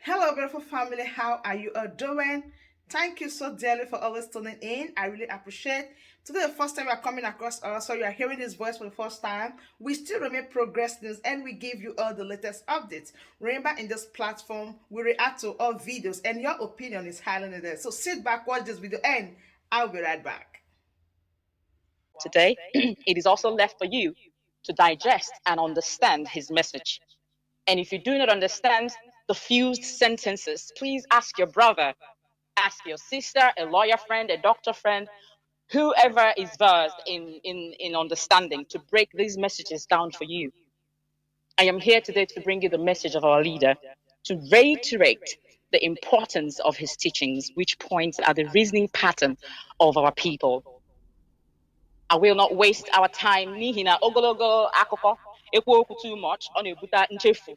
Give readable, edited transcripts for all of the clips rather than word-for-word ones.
Hello, beautiful family. How are you all doing? Thank you so dearly for always tuning in. I really appreciate. Today, the first time you are coming across us, so you are hearing this voice for the first time. We still remain Progress News, and we give you all the latest updates. Remember, in this platform, we react to all videos, and your opinion is highly needed. So sit back, watch this video, and I'll be right back. Today, it is also left for you to digest and understand his message. And if you do not understand the fused sentences, please ask your brother, ask your sister, a lawyer friend, a doctor friend, whoever is versed in understanding to break these messages down for you. I am here today to bring you the message of our leader, to reiterate the importance of his teachings, which points at the reasoning pattern of our people. I will not waste our time n'ihi na ogologo akụkọ ekwu okwu too much ọ na-ebute nchefu.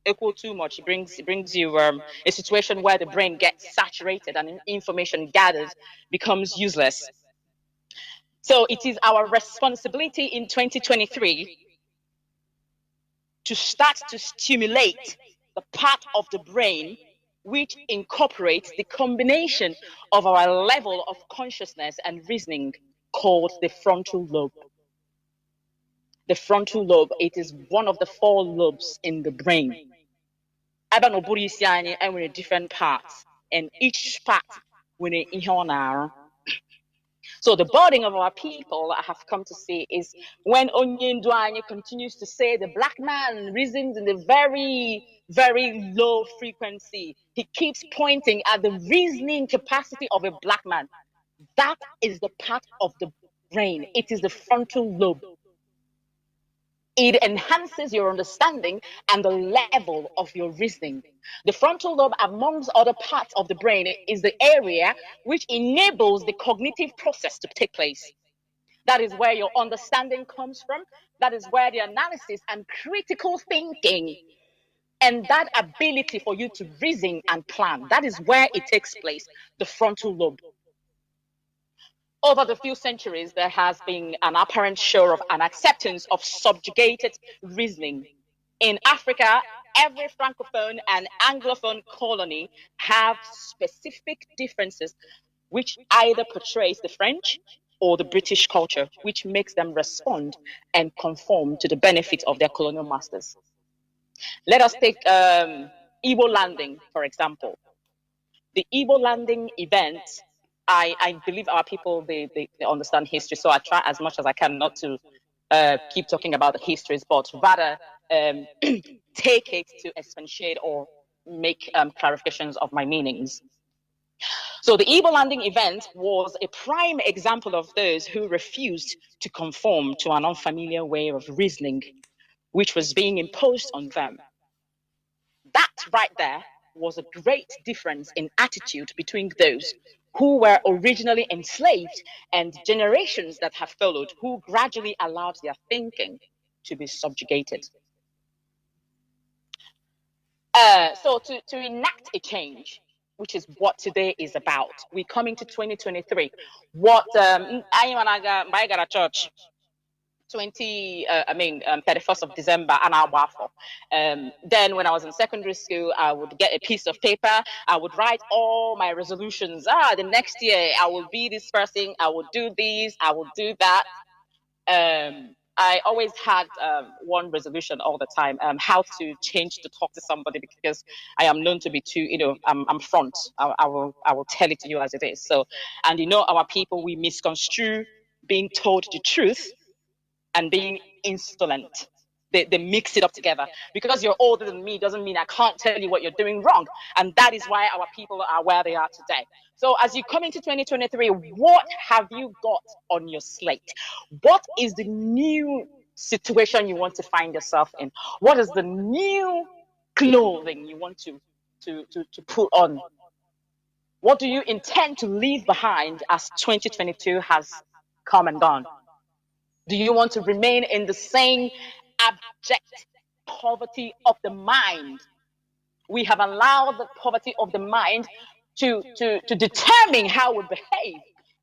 Equal too much brings you a situation where the brain gets saturated and information gathered becomes useless. So it is our responsibility in 2023 to start to stimulate the part of the brain which incorporates the combination of our level of consciousness and reasoning, called the frontal lobe. The frontal lobe, it is one of the 4 lobes in the brain. Ebe na ụbụrụ isi anyị enwere different parts, and each part nwere ihe ọ na-arụ. So the burden of our people, I have come to see, is when onye ndu anyị continues to say the black man reasons in a very, very low frequency. He keeps pointing at the reasoning capacity of a black man. That is the part of the brain. It is the frontal lobe. It enhances your understanding and the level of your reasoning. The frontal lobe, amongst other parts of the brain, is the area which enables the cognitive process to take place. That is where your understanding comes from. That is where the analysis and critical thinking and that ability for you to reason and plan, that is where it takes place, the frontal lobe. Over the few centuries, there has been an apparent show of an acceptance of subjugated reasoning. In Africa, every Francophone and Anglophone colony have specific differences which either portrays the French or the British culture, which makes them respond and conform to the benefit of their colonial masters. Let us take Igbo landing, for example. The Igbo landing event, I believe our people, they understand history, so I try as much as I can not to keep talking about the histories, but rather take it to expatiate or make clarifications of my meanings. So the Igbo landing event was a prime example of those who refused to conform to an unfamiliar way of reasoning, which was being imposed on them. That right there was a great difference in attitude between those who were originally enslaved and generations that have followed, who gradually allowed their thinking to be subjugated. So to enact a change, which is what today is about, we come into 2023. What I got a church 31st of December and then when I was in secondary school, I would get a piece of paper. I would write all my resolutions. The next year I will be this person. I will do this. I will do that. I always had one resolution all the time: how to change to talk to somebody, because I am known to be too, I'm front. I will tell it to you as it is. So, and our people, we misconstrue being told the truth and being insolent. They mix it up together. Because you're older than me doesn't mean I can't tell you what you're doing wrong. And that is why our people are where they are today. So as you come into 2023, what have you got on your slate? What is the new situation you want to find yourself in? What is the new clothing you want to put on? What do you intend to leave behind as 2022 has come and gone? Do you want to remain in the same abject poverty of the mind? We have allowed the poverty of the mind to determine how we behave,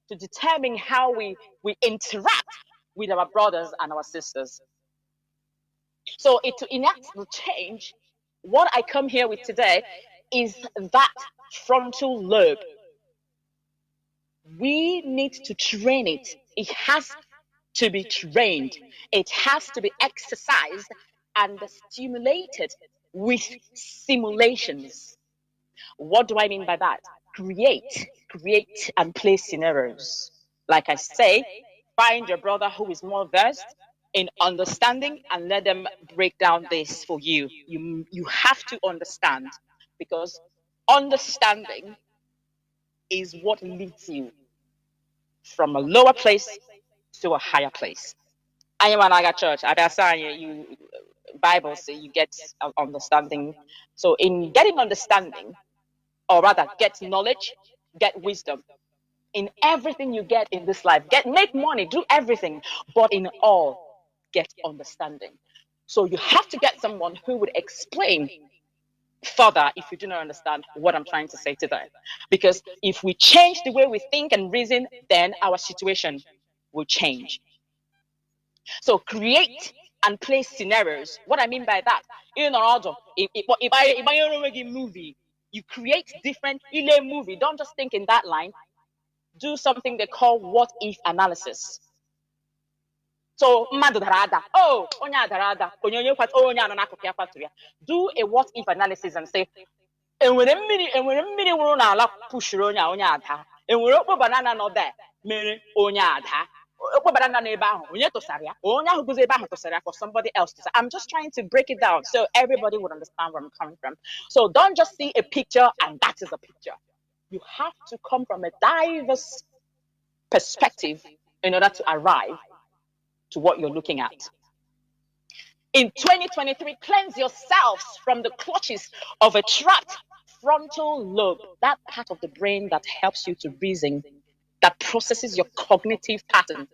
to determine how we interact with our brothers and our sisters. So to enact the change, what I come here with today is that frontal lobe. We need to train it. It has to be trained. It has to be exercised and stimulated with simulations. What do I mean by that? Create and play scenarios. Like I say, find your brother who is more versed in understanding and let them break down this for you. You have to understand, because understanding is what leads you from a lower place to a higher place. And when I got church, I say you Bible say you get understanding. So in getting understanding, or rather get knowledge, get wisdom. In everything you get in this life, make money, do everything, but in all, get understanding. So you have to get someone who would explain further if you do not understand what I'm trying to say today. Because if we change the way we think and reason, then our situation will change. So create and play scenarios. What I mean by that, in order, if I movie, you create different movie. Don't just think in that line. Do something they call what if analysis. So oh, do a what if analysis and say, enwere mmiri nwụrụ n'ala pushuru onye ada, enwere okpo banana nọ there mere onye ada, okpo banana n'ebe ahụ onye tụsara ya, onye ahụ guzo ebe ahụ tụsara ya for somebody else to say. I'm just trying to break it down so everybody would understand where I'm coming from. So don't just see a picture and that is a picture. You have to come from a diverse perspective in order to arrive to what you're looking at. In 2023, cleanse yourselves from the clutches of a trapped frontal lobe, that part of the brain that helps you to reason, that processes your cognitive pattern.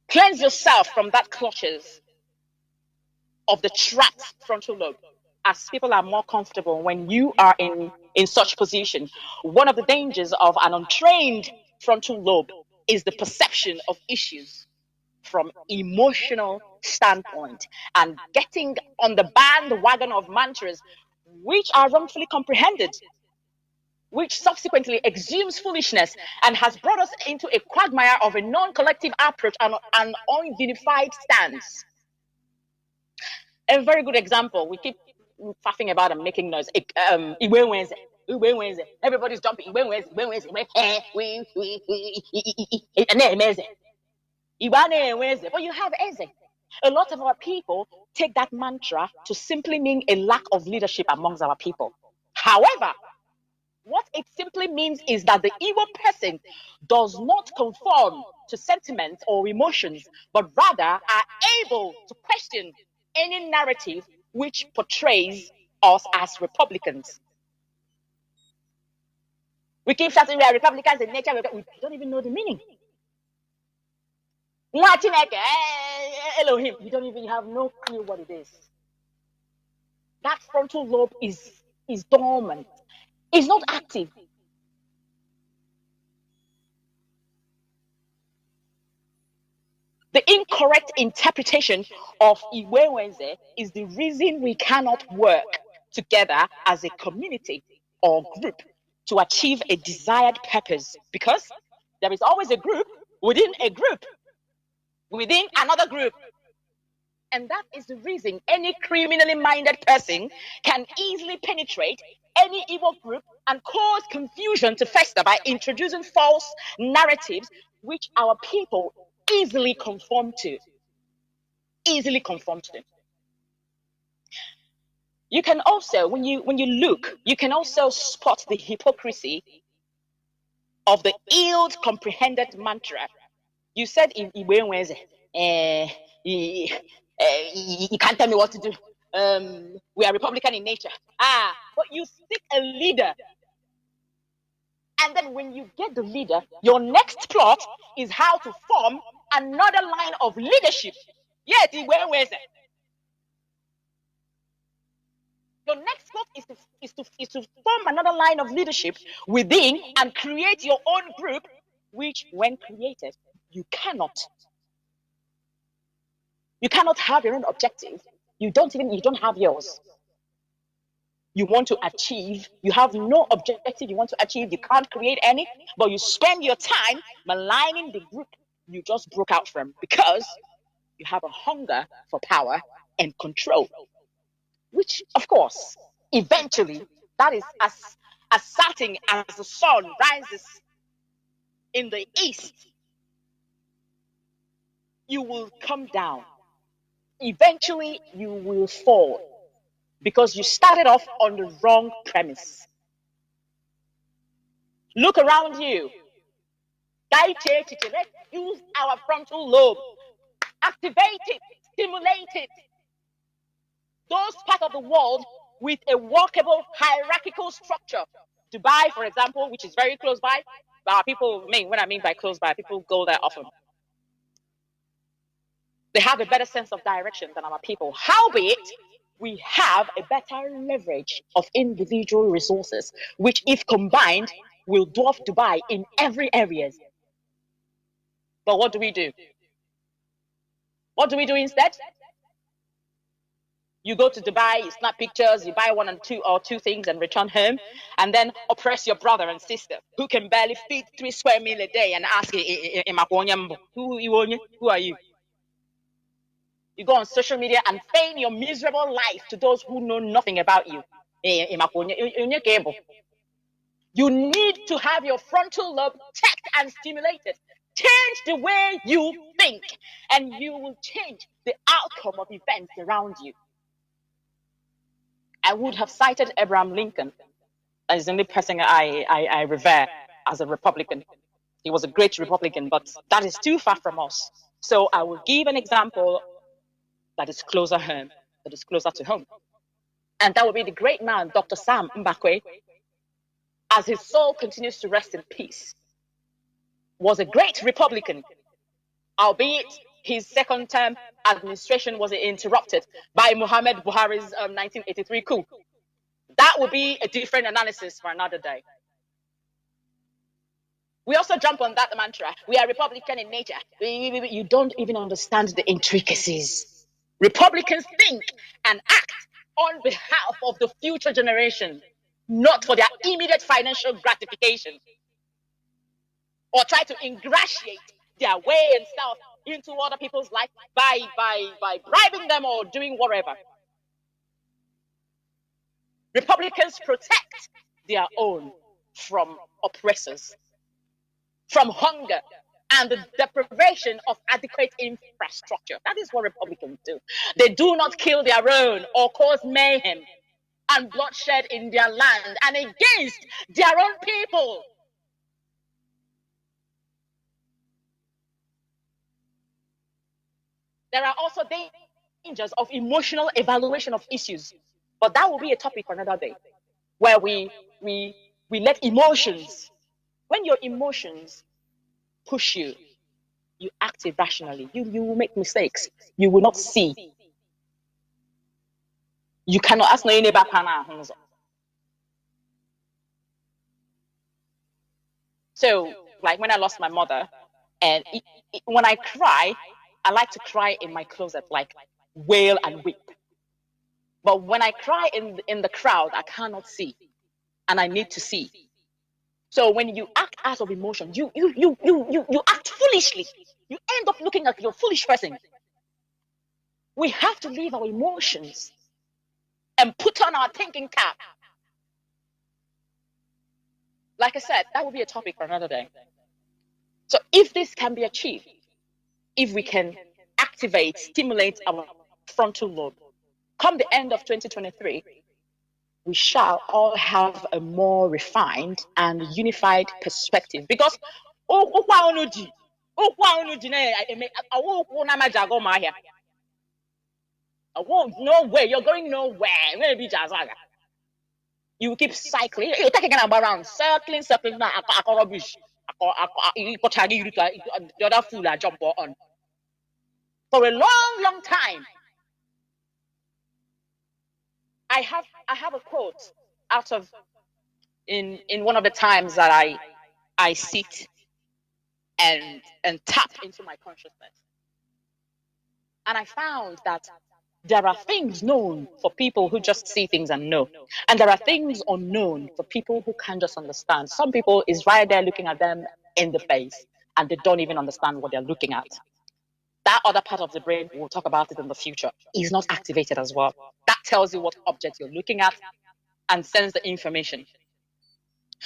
Cleanse yourself from that clutches of the trapped frontal lobe, as people are more comfortable when you are in such position. One of the dangers of an untrained frontal lobe is the perception of issues from emotional standpoint and getting on the bandwagon of mantras which are wrongfully comprehended, which subsequently exhumes foolishness and has brought us into a quagmire of a non-collective approach and an ununified stance. A very good example, we keep faffing about and making noise. Everybody's jumping. But you have Eze. A lot of our people take that mantra to simply mean a lack of leadership amongst our people. However, what it simply means is that the evil person does not conform to sentiments or emotions, but rather are able to question any narrative which portrays us as Republicans. We keep shouting we are Republicans in nature, we don't even know the meaning. Elohim, you don't even have no clue what it is. That frontal lobe is dormant. It's not active. The incorrect interpretation of Iwewenze is the reason we cannot work together as a community or group to achieve a desired purpose, because there is always a group within a group within another group. And that is the reason any criminally minded person can easily penetrate any evil group and cause confusion to fester by introducing false narratives which our people easily conform to. You can also, when you look, you can also spot the hypocrisy of the ill-comprehended mantra. You said in Iwe you can't tell me what to do. We are Republican in nature. But you seek a leader. And then when you get the leader, your next plot is how to form another line of leadership. Yes, your next plot is to form another line of leadership within and create your own group, which when created, you cannot have your own objective You don't have yours. You want to achieve, you have no objective you want to achieve, you can't create any, but you spend your time maligning the group you just broke out from because you have a hunger for power and control, which, of course, eventually, that is as certain as the sun rises in the east, you will come down. Eventually, you will fall because you started off on the wrong premise. Look around you. Let's use our frontal lobe. Activate it, stimulate it. Those parts of the world with a workable hierarchical structure. Dubai, for example, which is very close by. People, when I mean by close by, people go there often. They have a better sense of direction than our people. Howbeit, we have a better leverage of individual resources, which, if combined, will dwarf Dubai in every area. But what do? What do we do instead? You go to Dubai, you snap pictures, you buy one and two things and return home, and then oppress your brother and sister who can barely feed 3 square meals a day and ask, who are you? You go on social media and feign your miserable life to those who know nothing about you. You need to have your frontal lobe checked and stimulated. Change the way you think, and you will change the outcome of events around you. I would have cited Abraham Lincoln as the only person I revere as a Republican. He was a great Republican, but that is too far from us. So I will give an example that is closer home, that is closer to home. And that would be the great man, Dr. Sam Mbakwe, as his soul continues to rest in peace, was a great Republican, albeit his second term administration was interrupted by Muhammad Buhari's 1983 coup. That would be a different analysis for another day. We also jump on that mantra. We are Republican in nature. You don't even understand the intricacies. Republicans think and act on behalf of the future generation, not for their immediate financial gratification, or try to ingratiate their way and stuff into other people's life by bribing them or doing whatever. Republicans protect their own from oppressors, from hunger, and the deprivation of adequate infrastructure. That is what Republicans do. They do not kill their own or cause mayhem and bloodshed in their land and against their own people. There are also dangers of emotional evaluation of issues, but that will be a topic for another day, where we let emotions, when your emotions push you, you act irrationally. You will make mistakes. You will not see. You cannot ask no neighbor. So, like when I lost my mother, and when I cry, I like to cry in my closet, like wail and weep. But when I cry in the crowd, I cannot see, and I need to see. So when you act out of emotion, you act foolishly. You end up looking like you're a foolish person. We have to leave our emotions and put on our thinking cap. Like I said, that will be a topic for another day. So if this can be achieved, if we can activate, stimulate our frontal lobe, come the end of 2023, we shall all have a more refined and unified perspective. Because no way, you're going nowhere. You keep cycling. You're taking a around, circling. Rubbish. The other fool I jump on. For a long time. I have a quote out of in one of the times that I sit and tap into my consciousness. And I found that There are things known for people who just see things and know. And there are things unknown for people who can't just understand. Some people is right there looking at them in the face and they don't even understand what they're looking at. That other part of the brain, we'll talk about it in the future, is not activated as well. That tells you what object you're looking at and sends the information.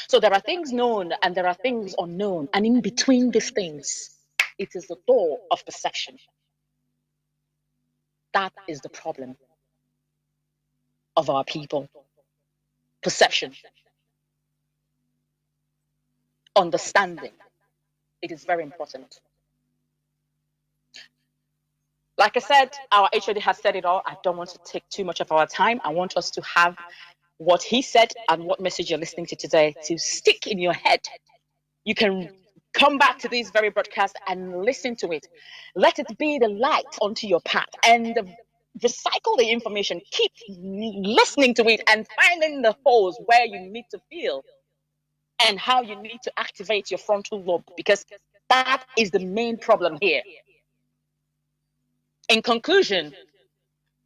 So there are things known and there are things unknown. And in between these things, it is the door of perception. That is the problem of our people. Perception. Understanding. It is very important. Like I said, our HOD has said it all. I don't want to take too much of our time. I want us to have what he said and what message you're listening to today to stick in your head. You can come back to this very broadcast and listen to it. Let it be the light onto your path and recycle the information. Keep listening to it and finding the holes where you need to feel and how you need to activate your frontal lobe, because that is the main problem here. In conclusion,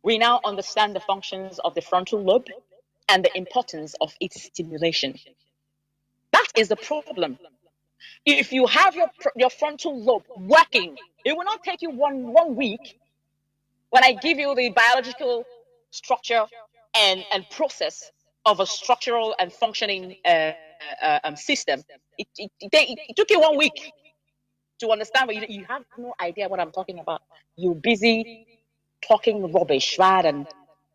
we now understand the functions of the frontal lobe and the importance of its stimulation. That is the problem. If you have your frontal lobe working, it will not take you one week. When I give you the biological structure and process of a structural and functioning system, it took you 1 week to understand, but you have no idea what I'm talking about. You're busy talking rubbish rather than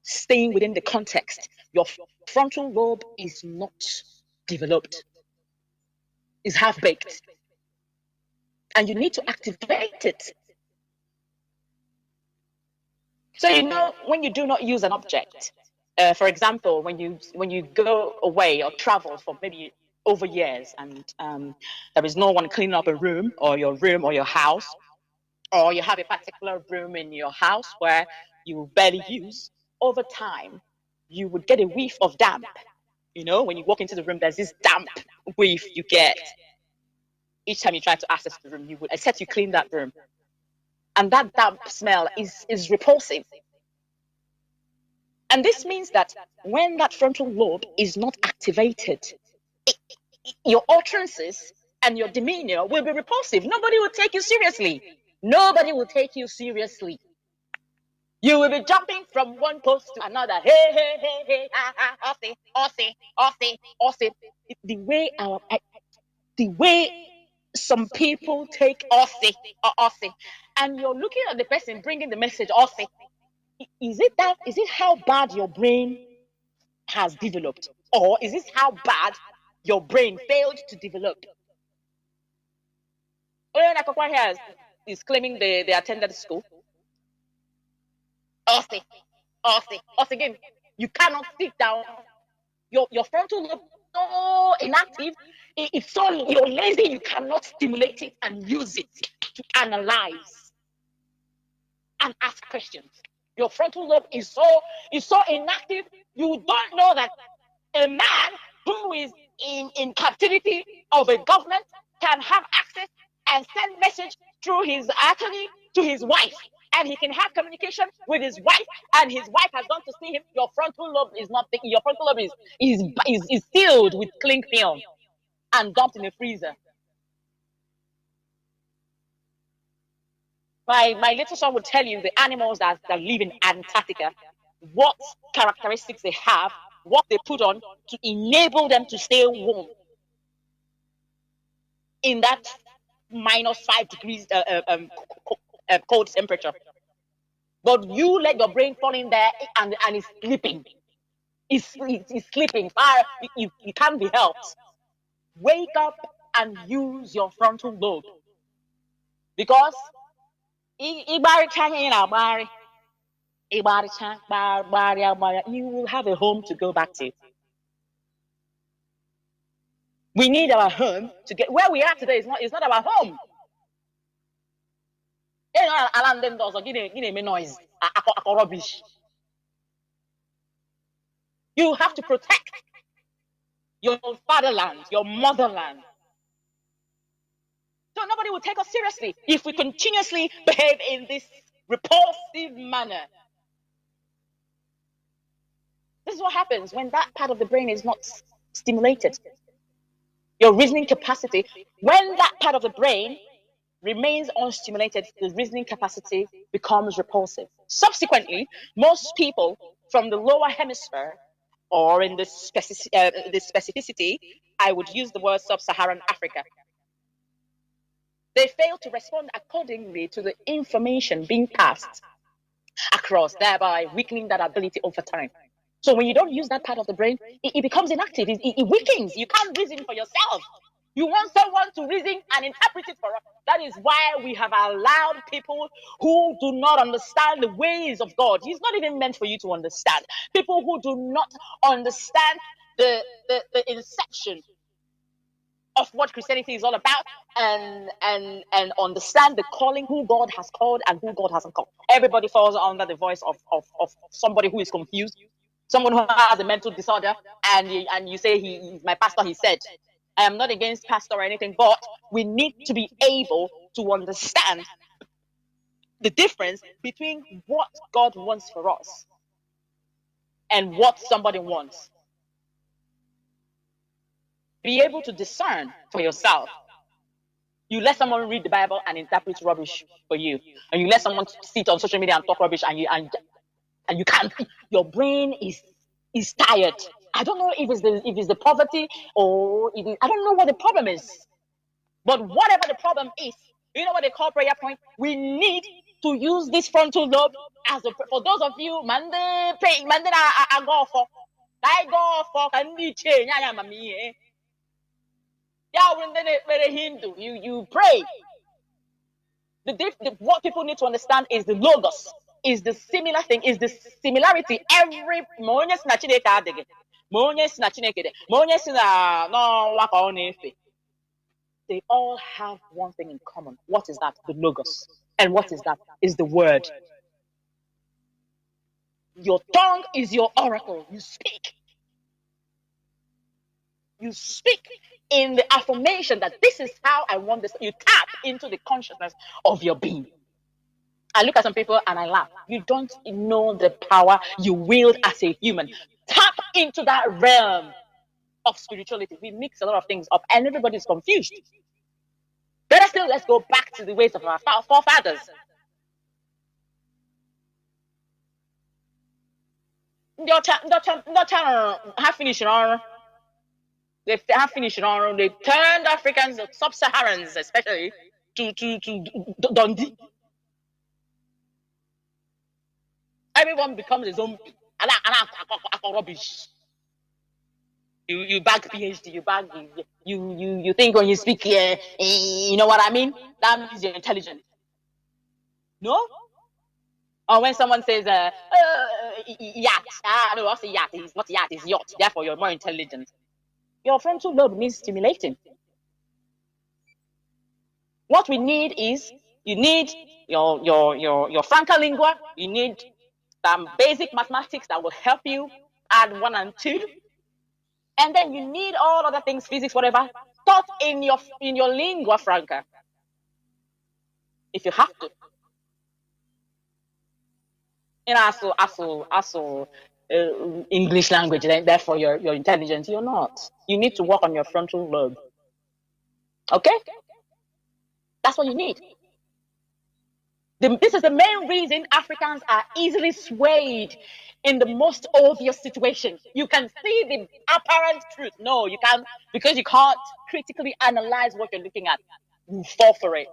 staying within the context. Your frontal lobe is not developed, is half-baked, and you need to activate it. So when you do not use an object, for example, when you go away or travel for maybe over years and there is no one cleaning up a room or your house, or you have a particular room in your house where you barely use, over time, you would get a whiff of damp. When you walk into the room, there's this damp whiff you get. Each time you try to access the room, except you clean that room. And that damp smell is repulsive. And this means that when that frontal lobe is not activated, your utterances and your demeanor will be repulsive. Nobody will take you seriously. Nobody will take you seriously. You will be jumping from one post to another. Hey, hey, hey, hey, ha, ha, Aussie. The way some people take Aussie, and you're looking at the person bringing the message Aussie. Is it how bad your brain has developed, or is this how bad your brain failed to develop? Oyen Akokwa here is claiming they attended school. Aussie again. You cannot sit down. Your frontal lobe is so inactive. It's so you're lazy. You cannot stimulate it and use it to analyze and ask questions. Your frontal lobe is so inactive. You don't know that a man who is in captivity of a government can have access and send message through his attorney to his wife, and he can have communication with his wife, and his wife has gone to see him. Your frontal lobe is not thinking. Your frontal lobe is sealed with cling film and dumped in a freezer. My little son would tell you the animals that live in Antarctica, what characteristics they have, what they put on to enable them to stay warm in that -5 degrees cold temperature. But you let your brain fall in there and it's sleeping. It's sleeping. You can't be helped. Wake up and use your frontal lobe. Because you will have a home to go back to. We need our home to get where we are today. It's not our home. Noise. Rubbish. You have to protect your fatherland, your motherland. So nobody will take us seriously if we continuously behave in this repulsive manner. This is what happens when that part of the brain is not stimulated. Your reasoning capacity, when that part of the brain remains unstimulated, the reasoning capacity becomes repulsive. Subsequently, most people from the lower hemisphere, or in the specificity, I would use the word sub-Saharan Africa, they fail to respond accordingly to the information being passed across, thereby weakening that ability over time. So when you don't use that part of the brain, it becomes inactive. It weakens. You can't reason for yourself. You want someone to reason and interpret it for us. That is why we have allowed people who do not understand the ways of God. He's not even meant for you to understand. People who do not understand the inception of what Christianity is all about, and understand the calling, who God has called and who God hasn't called. Everybody falls under the voice of somebody who is confused, someone who has a mental disorder, and you say he's my pastor, he said. I am not against pastor or anything, but we need to be able to understand the difference between what God wants for us and what somebody wants. Be able to discern for yourself. You let someone read the Bible and interpret rubbish for you, and you let someone sit on social media and talk rubbish, and you can't. Your brain is tired. I don't know if it's the poverty, or I don't know what the problem is. But whatever the problem is, you know what they call prayer point? We need to use this frontal lobe as for those of you, Monday pray, Monday I go for, can you change? Hindu, you pray. What people need to understand is the logos, is the similar thing, is the similarity. Every they all have one thing in common. What is that? The logos. And what is that? Is the word. Your tongue is your oracle. You speak. You speak in the affirmation that this is how I want this. You tap into the consciousness of your being. I look at some people and I laugh. You don't know the power you wield as a human. Tap into that realm of spirituality. We mix a lot of things up and everybody's confused. Better still, let's go back to the ways of our forefathers. Have finished on. They have finished on. They turned Africans, sub-Saharans especially, to Dundee. Everyone becomes a zombie. Rubbish. You bag PhD, you think when you speak here, you know what I mean? That means you're intelligent. No? Or when someone says yacht, no, I'll say yacht. It's not yacht, it's yacht. Therefore, you're more intelligent. Your frontal lobe means stimulating. What we need is, you need your franca lingua. You need some basic mathematics that will help you add 1 and 2. And then you need all other things, physics, whatever, taught in your lingua franca. If you have to. In also English language, therefore you're intelligent. You're not. You need to work on your frontal lobe. Okay? That's what you need. This is the main reason Africans are easily swayed in the most obvious situation. You can see the apparent truth. No, you can't, because you can't critically analyze what you're looking at. You fall for it.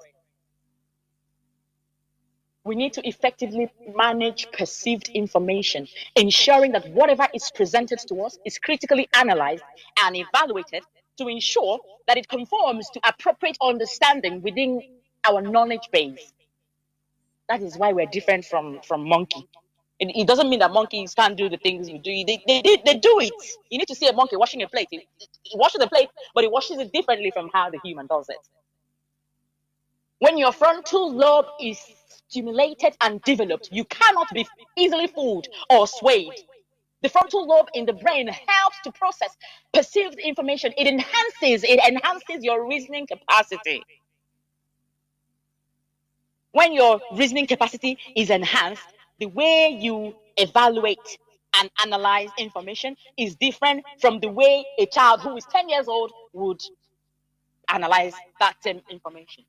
We need to effectively manage perceived information, ensuring that whatever is presented to us is critically analyzed and evaluated to ensure that it conforms to appropriate understanding within our knowledge base. That is why we're different from monkey. It doesn't mean that monkeys can't do the things we do. They do it. You need to see a monkey washing a plate. He washes the plate, but he washes it differently from how the human does it. When your frontal lobe is stimulated and developed, you cannot be easily fooled or swayed. The frontal lobe in the brain helps to process perceived information. It enhances your reasoning capacity. When your reasoning capacity is enhanced, the way you evaluate and analyze information is different from the way a child who is 10 years old would analyze that same information.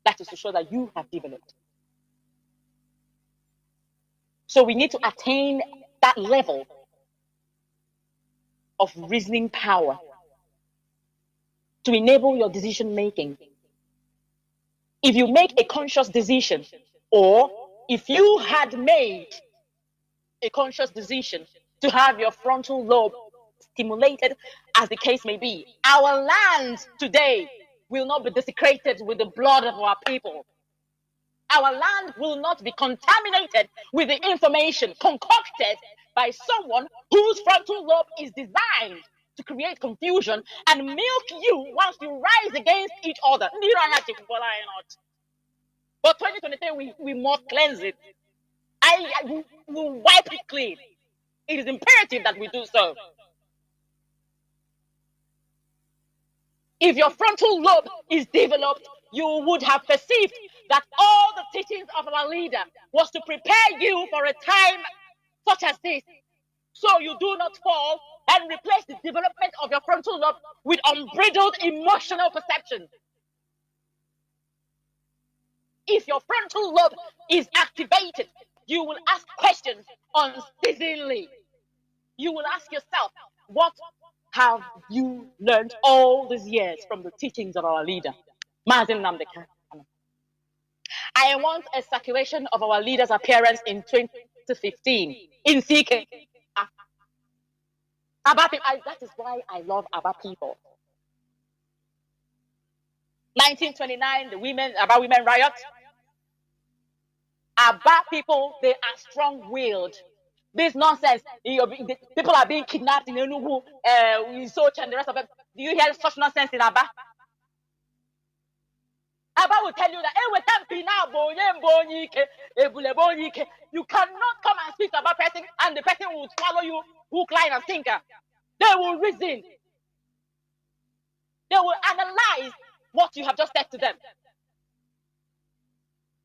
That is to show that you have developed. So we need to attain that level of reasoning power to enable your decision making. If you make a conscious decision, or if you had made a conscious decision to have your frontal lobe stimulated, as the case may be, our land today will not be desecrated with the blood of our people. Our land will not be contaminated with the information concocted by someone whose frontal lobe is designed to create confusion and milk you once you rise against each other. But 2023, we must cleanse it. We will wipe it clean. It is imperative that we do so. If your frontal lobe is developed, you would have perceived that all the teachings of our leader was to prepare you for a time such as this, so you do not fall and replace the development of your frontal lobe with unbridled emotional perception. If your frontal lobe is activated, you will ask questions unceasingly. You will ask yourself, what have you learned all these years from the teachings of our leader, MAZI NNAMDI? I want a circulation of our leader's appearance in 2015 in CK. That is why I love Aba people. 1929, the Aba women riot. Aba people, they are strong-willed. This nonsense, people are being kidnapped in Enugu, in Sochi and the rest of them. Do you hear such nonsense in Aba? Aba will tell you that you cannot come and speak to Aba person and the person will swallow you hook, line, and sinker. They will reason. They will analyze what you have just said to them.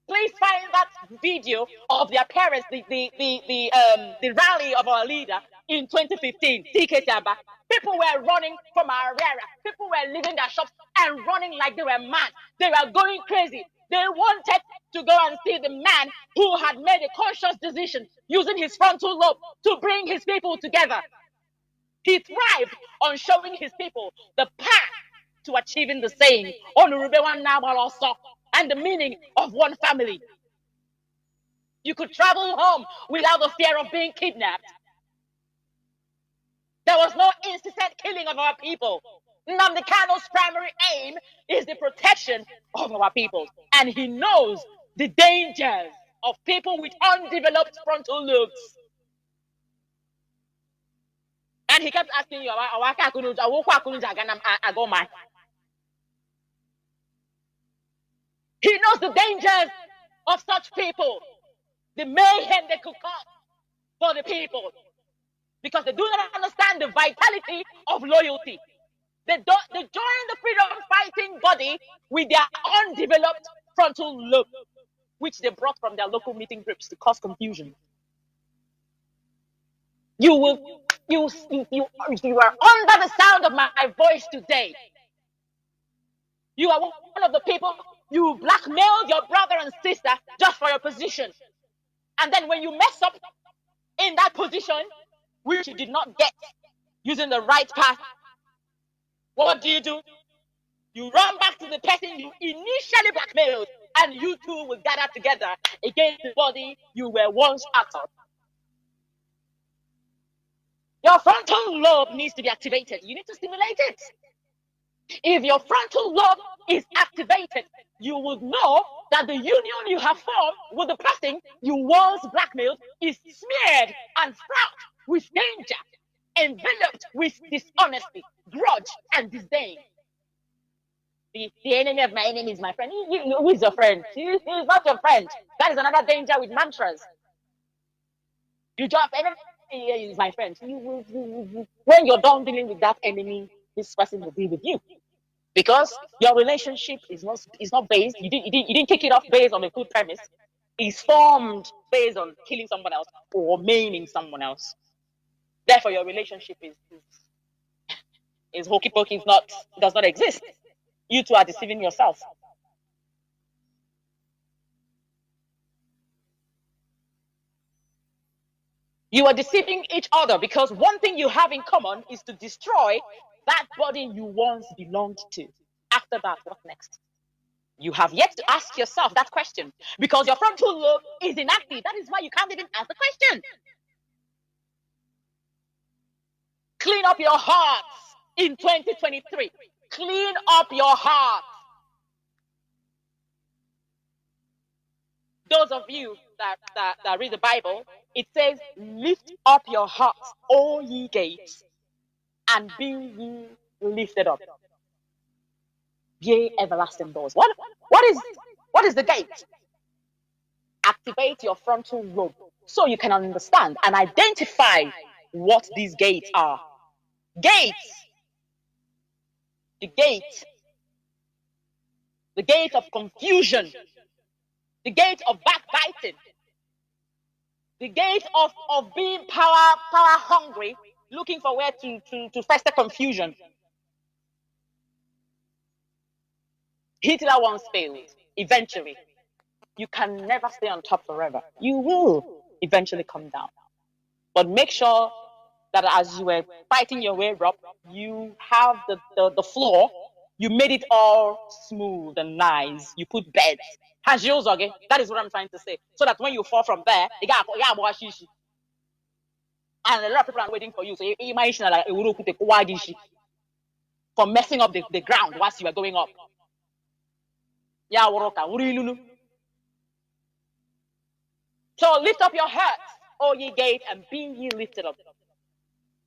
Please find that video of the appearance, the rally of our leader in 2015. People were running from our area. People were leaving their shops and running like they were mad. They were going crazy. They wanted to go and see the man who had made a conscious decision using his frontal lobe to bring his people together. He thrived on showing his people the path to achieving the same. And the meaning of one family. You could travel home without the fear of being kidnapped. There was no incessant killing of our people. Nnamdi Kanu's primary aim is the protection of our people. And he knows the dangers of people with undeveloped frontal lobes. And he kept asking you, he knows the dangers of such people, the mayhem they could cause for the people, because they do not understand the vitality of loyalty. They join the freedom fighting body with their undeveloped frontal lobe, which they brought from their local meeting groups to cause confusion. You are under the sound of my voice today. You are one of the people. You blackmailed your brother and sister just for your position. And then when you mess up in that position, which you did not get using the right path, what do? You run back to the person you initially blackmailed, and you two will gather together against the body you were once part of. Your frontal lobe needs to be activated. You need to stimulate it. If your frontal lobe is activated, you would know that the union you have formed with the person you once blackmailed is smeared and fraught with danger, enveloped with dishonesty, grudge, and disdain. The enemy of my enemy is my friend. Who is your friend? He is not your friend. That is another danger with mantras. You drop enemy is my friend. When you're done dealing with that enemy, this person will be with you, because your relationship is not based. You didn't kick it off based on a good premise. It's formed based on killing someone else or maiming someone else. Therefore, your relationship is hokey pokey, does not exist. You two are deceiving yourself. You are deceiving each other because one thing you have in common is to destroy that body you once belonged to. After that, what next? You have yet to ask yourself that question because your frontal lobe is inactive. That is why you can't even ask the question. Clean up your hearts in 2023. Clean up your heart. Those of you that read the Bible, it says, lift up your hearts, all ye gates, and be ye lifted up, ye everlasting doors. What is the gate? Activate your frontal lobe so you can understand and identify what these gates are. Gates. The gate of confusion, the gate of backbiting, the gate of being power hungry, looking for where to fester confusion. Hitler once failed. Eventually, you can never stay on top forever. You will eventually come down. But make sure that as you were fighting your way up, you have the floor. You made it all smooth and nice. You put beds. That is what I'm trying to say. So that when you fall from there, and a lot of people are waiting for you. So you imagine like for messing up the ground whilst you are going up. So lift up your hearts, O ye gates, and be ye lifted up.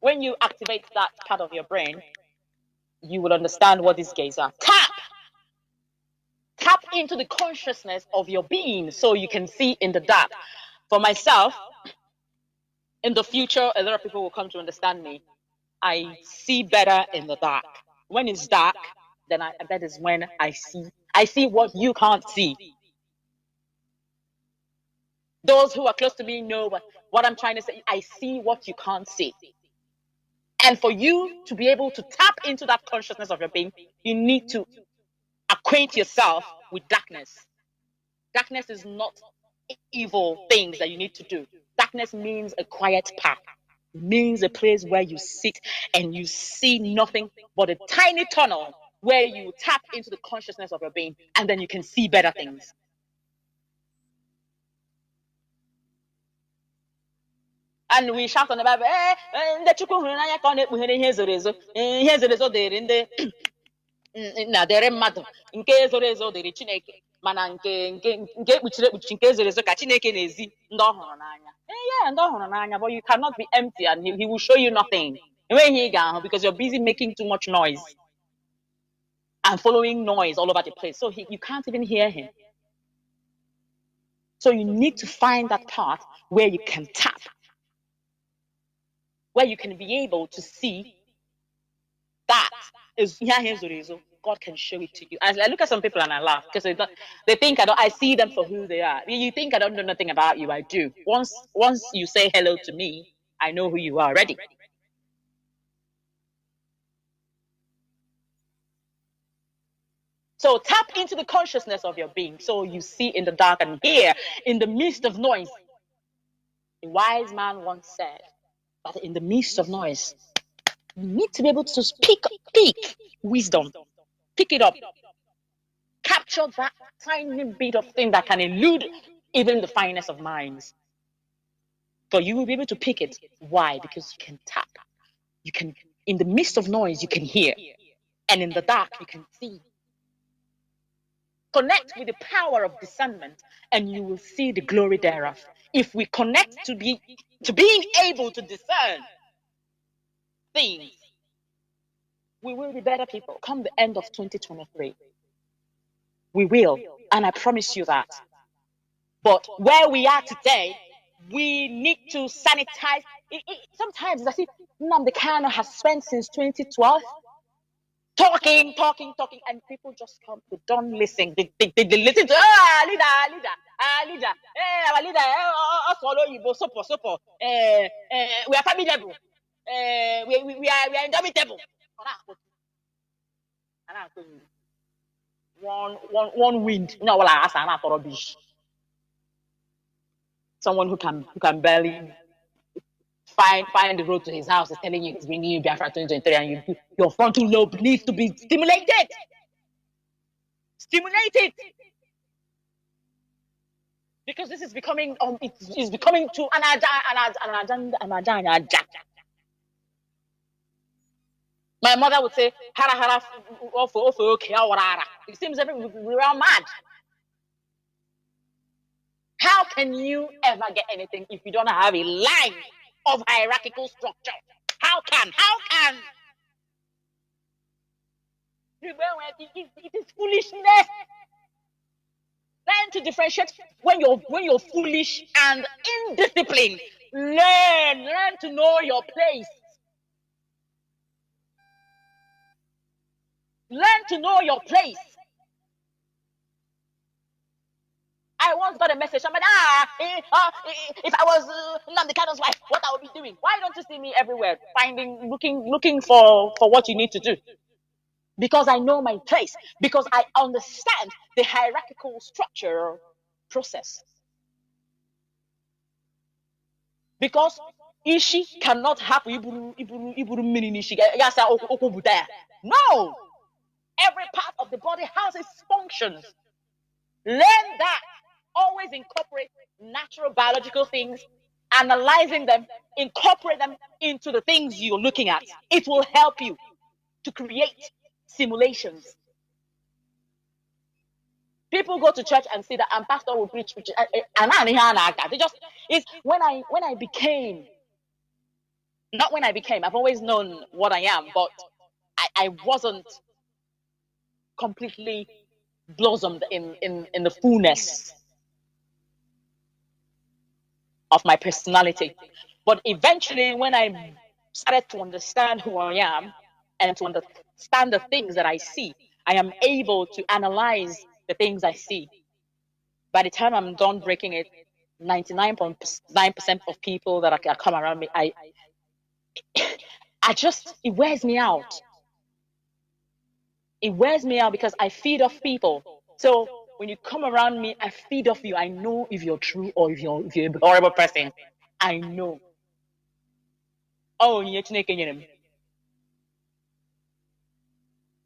When you activate that part of your brain, you will understand what these gates are. Tap into the consciousness of your being so you can see in the dark. For myself, in the future, a lot of people will come to understand me. I see better in the dark. When it's dark, then that is when I see what you can't see. Those who are close to me know what I'm trying to say. I see what you can't see. And for you to be able to tap into that consciousness of your being, you need to acquaint yourself with darkness. Darkness is not evil things that you need to do. Darkness means a quiet path. It means a place where you sit and you see nothing but a tiny tunnel where you tap into the consciousness of your being, and then you can see better things. And we shout on the Bible, na dere mmadụ nke ezoro ezo dịrị Chineke mana nke ekpuchiri ekpuchi nke ezoro ezo ka Chineke na-ezi ndị ọ hụrụ n'anya. Yeah, ndị ọ hụrụ n'anya, but you cannot be empty and he will show you nothing. Enweghị ị ga-ahụ because you're busy making too much noise and following noise all over the place. So you can't even hear him. So you need to find that part where you can tap, where you can be able to see that is God can show it to you. I look at some people and I laugh because they think I see them for who they are. You think I don't know nothing about you? I do. Once you say hello to me, I know who you are already. So tap into the consciousness of your being so you see in the dark and hear in the midst of noise. A wise man once said that in the midst of noise, you need to be able to speak wisdom. Pick it up. Capture that tiny bit of thing that can elude even the finest of minds. But you will be able to pick it. Why? Because you can tap. You can, in the midst of noise, you can hear. And in the dark, you can see. Connect with the power of discernment and you will see the glory thereof. If we connect to being able to discern things, we will be better people come the end of 2023. We will, and I promise you that. But where we are today, we need to sanitize. Sometimes I see NNAMDI has spent since 2012 talking, and people just come. They don't listen. They listen to leader, our leader, us follow you, support. We are familiar. we are indomitable. One wind. You know what I ask rubbish. Someone who can barely find the road to his house is telling you he's bringing you Biafra 2023 and your frontal lobe needs to be stimulated. Stimulated. Because this is becoming it's becoming to an agenda. My mother would say, hara hara okay, it seems we're all mad. How can you ever get anything if you don't have a line of hierarchical structure? How can? It is foolishness. Learn to differentiate when you're foolish and indisciplined. Learn to know your place. Learn to know your place. I once got a message. I'm like, if I was NNAMDI's wife, what I would be doing? Why don't you see me everywhere, looking for what you need to do? Because I know my place. Because I understand the hierarchical structure process. Because Ishi cannot have Iburu mini Nishi. No! Every part of the body has its functions. Learn that. Always incorporate natural biological things, analyzing them, incorporate them into the things you're looking at. It will help you to create simulations. People go to church and see that, and pastor will preach. They just, it's when I became, not when I became, I've always known what I am, but I wasn't completely blossomed in the fullness of my personality. But eventually, when I started to understand who I am and to understand the things that I see, I am able to analyze the things I see. By the time I'm done breaking it, 99.9% of people that come around me, it wears me out. It wears me out because I feed off people. So when you come around me, I feed off you. I know if you're true or if you're a horrible person. I know. Oh,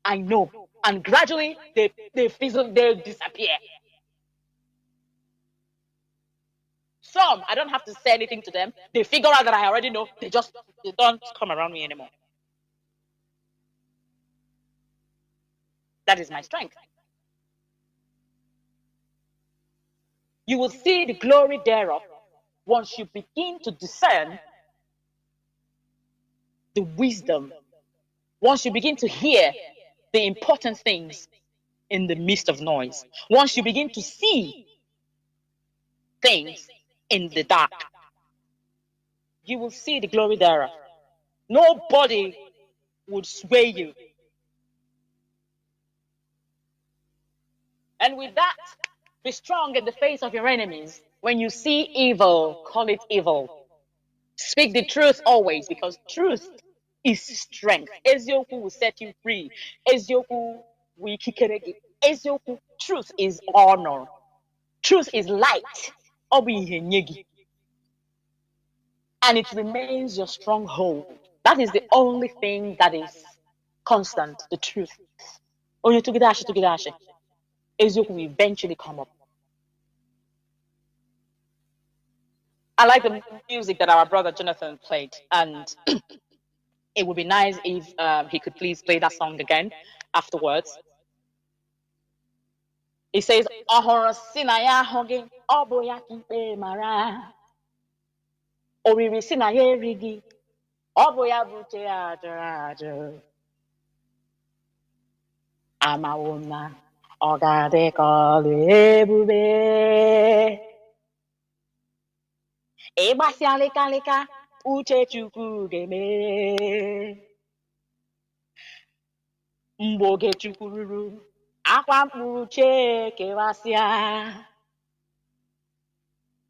I know. And gradually they fizzle, they disappear. Some, I don't have to say anything to them. They figure out that I already know. They don't come around me anymore. That is my strength. You will see the glory thereof once you begin to discern the wisdom. Once you begin to hear the important things in the midst of noise. Once you begin to see things in the dark, you will see the glory thereof. Nobody would sway you. And with that, be strong in the face of your enemies. When you see evil, call it evil. Speak the truth always, because truth is strength. Ezioku will set you free. Ezioku will kikeregi. Ezioku, truth is honor. Truth is light. And it remains your stronghold. That is the only thing that is constant, the truth. Ezioku will eventually come up. I like the music that our brother Jonathan played, and it would be nice if he could please play that song again afterwards. He says, "Ohoro sinaya hogi, oboya kipe mara. Oriri sinaya rigi, oboya bute ajo. Amawona, ogade kalu ebube. Egbasi alika, Uchechi geme. Mboge chukwururu, akwa mkpuche kewasịa.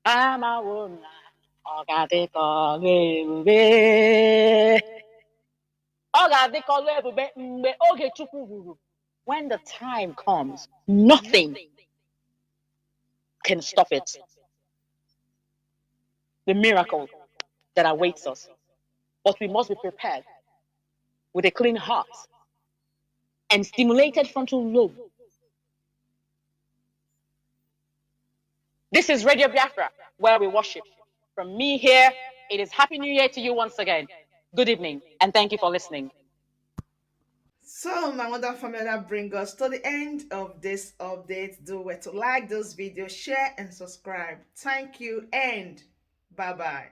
Amawona, Ọ ga-adịka ọlụ ebube. Ọ ga-adịka ọlụ ebube mgbe oge Chukwu ruru. When the time comes, nothing can stop it. The miracle that awaits us. But we must be prepared with a clean heart and stimulated frontal lobe. This is Radio Biafra, where we worship. From me here, it is Happy New Year to you once again. Good evening, and thank you for listening. So, my wonderful family, that brings us to the end of this update. Do well to like this video, share, and subscribe. Thank you, and bye-bye.